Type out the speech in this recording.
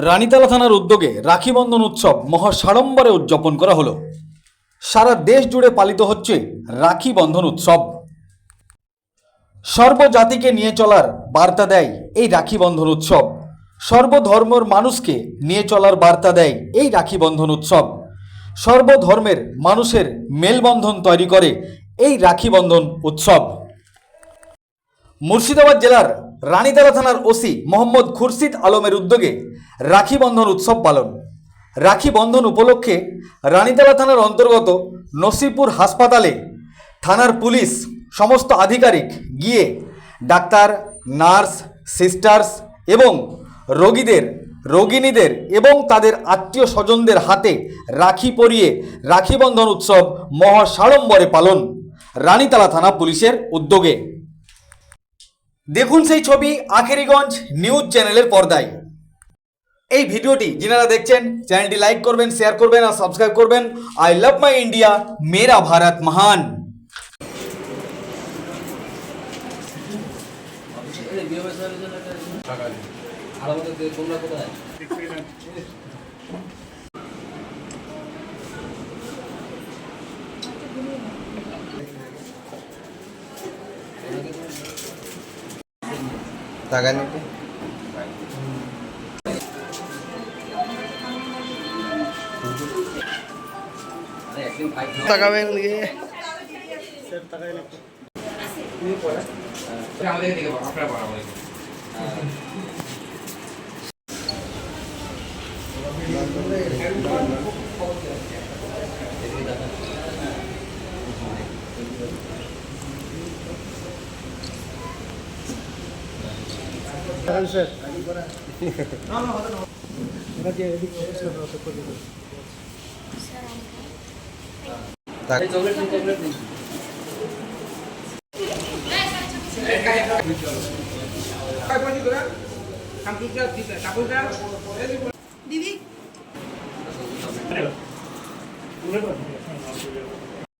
রানীতলা থানার উদ্যোগে রাখি বন্ধন উৎসব মহা সাড়ম্বরে উদযাপন করা হলো। সারা দেশ জুড়ে পালিত হচ্ছে রাখি বন্ধন উৎসব। সর্বজাতিকে নিয়ে চলার বার্তা দেয় এই রাখি বন্ধন উৎসব। সর্বধর্মের মানুষকে নিয়ে চলার বার্তা দেয় এই রাখি বন্ধন উৎসব। সর্বধর্মের মানুষের মেলবন্ধন তৈরি করে এই রাখি বন্ধন উৎসব। মুর্শিদাবাদ জেলার রানীতলা থানার ওসি মোহাম্মদ খুরশিদ আলমের উদ্যোগে রাখি বন্ধন উৎসব পালন। রাখি বন্ধন উপলক্ষে রানীতলা থানার অন্তর্গত নসিপুর হাসপাতালে থানার পুলিশ সমস্ত আধিকারিক গিয়ে ডাক্তার, নার্স, সিস্টার্স এবং রোগিণীদের এবং তাদের আত্মীয় স্বজনদের হাতে রাখি পরিয়ে রাখি বন্ধন উৎসব মহা সাড়ম্বরে পালন রানীতলা থানা পুলিশের উদ্যোগে। দেখুন সেই ছবি আখেরিগঞ্জ নিউজ চ্যানেলের পর্দায়। এই ভিডিওটি যারা দেখছেন চ্যানেলটি লাইক করবেন, শেয়ার করবেন আর সাবস্ক্রাইব করবেন। আই লাভ মাই ইন্ডিয়া, মেরা ভারত মহান। তাকাবেন দিকে